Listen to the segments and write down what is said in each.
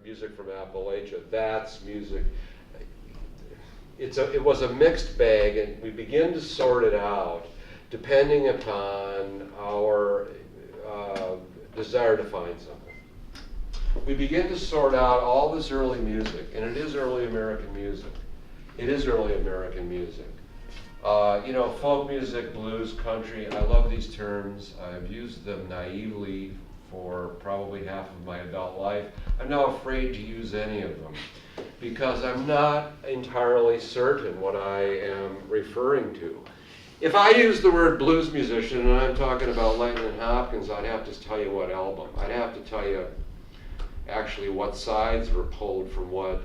music from Appalachia. That's music. It was a mixed bag, and we begin to sort it out depending upon our desire to find something. We begin to sort out all this early music, and it is early American music. It is early American music. You know, folk music, blues, country, I love these terms. I've used them naively for probably half of my adult life. I'm now afraid to use any of them because I'm not entirely certain what I am referring to. If I use the word blues musician and I'm talking about Leighton and Hopkins, I'd have to tell you what album. I'd have to tell you actually what sides were pulled from what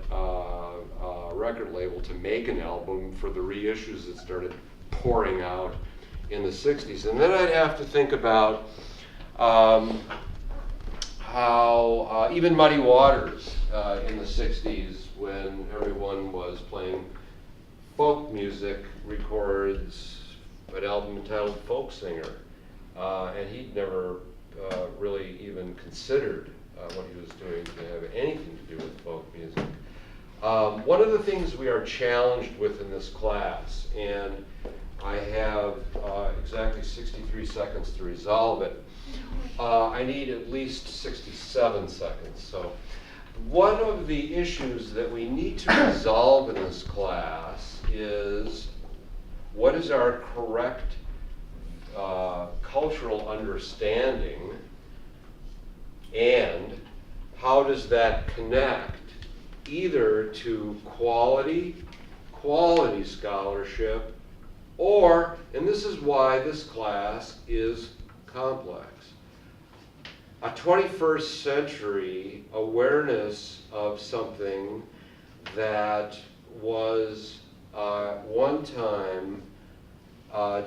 record label to make an album for the reissues that started pouring out in the 60s. And then I'd have to think about how even Muddy Waters in the 60s, when everyone was playing folk music, records an album entitled Folk Singer. And he'd never really even considered what he was doing to have anything to do with folk music. One of the things we are challenged with in this class, and I have exactly 63 seconds to resolve it. I need at least 67 seconds. So one of the issues that we need to resolve in this class is what is our correct cultural understanding, and how does that connect either to quality scholarship, or, and this is why this class is complex, a 21st century awareness of something that was one time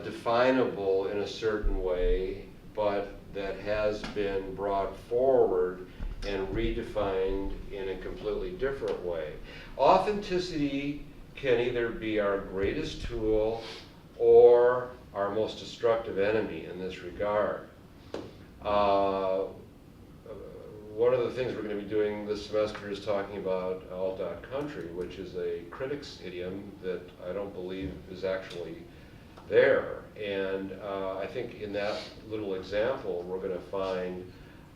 definable in a certain way, but that has been brought forward and redefined in a completely different way. Authenticity can either be our greatest tool or our most destructive enemy in this regard. One of the things we're going to be doing this semester is talking about alt.country, which is a critic's idiom that I don't believe is actually there. And I think in that little example, we're going to find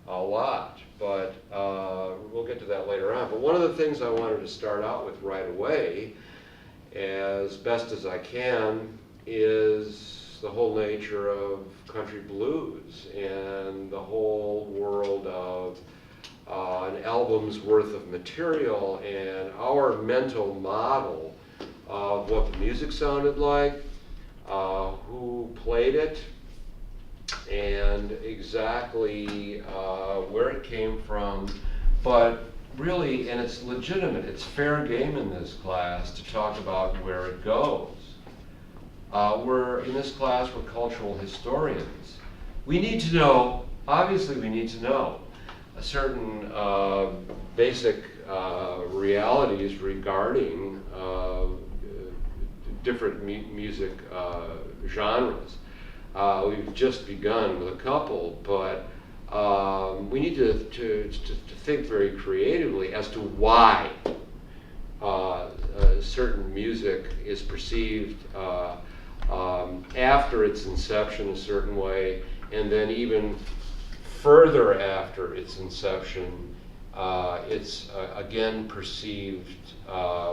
a lot, but we'll get to that later on. But one of the things I wanted to start out with right away, as best as I can, is the whole nature of country blues and the whole world of an album's worth of material and our mental model of what the music sounded like, who played it, and exactly where it came from. But really, and it's legitimate, it's fair game in this class to talk about where it goes. In this class, we're cultural historians. We need to know, obviously we need to know, a certain basic realities regarding different music genres. We've just begun with a couple, but we need to think very creatively as to why certain music is perceived after its inception a certain way, and then even further after its inception, it's again perceived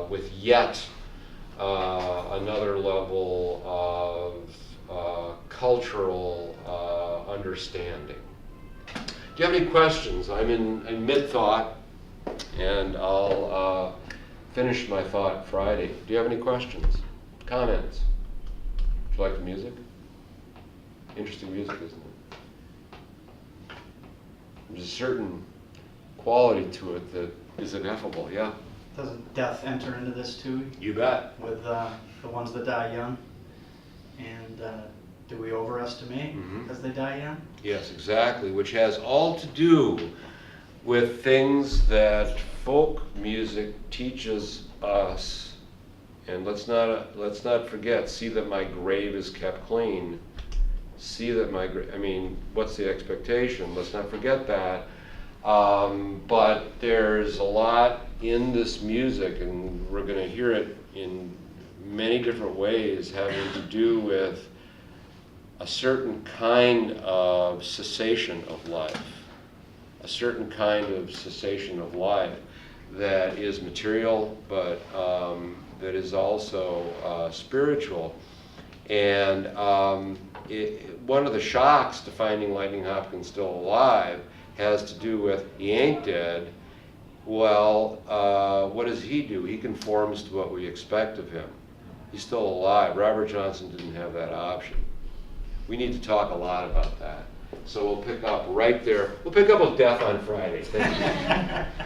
with yet another level of cultural understanding. Do you have any questions? I'm in mid-thought, and I'll finish my thought Friday. Do you have any questions? Comments? Do you like the music? Interesting music, isn't it? There's a certain quality to it that is ineffable, yeah? Doesn't death enter into this too? You bet. With the ones that die young? And do we overestimate as they die young? Yes, exactly, which has all to do with things that folk music teaches us. And let's not forget, see that my grave is kept clean. See that my grave, I mean, what's the expectation? Let's not forget that. But there's a lot in this music, and we're going to hear it in many different ways, having to do with a certain kind of cessation of life, a certain kind of cessation of life that is material, but that is also spiritual. And one of the shocks to finding Lightning Hopkins still alive has to do with, he ain't dead. Well, what does he do? He conforms to what we expect of him. He's still alive. Robert Johnson didn't have that option. We need to talk a lot about that. So we'll pick up right there. We'll pick up with death on Friday. Thank you.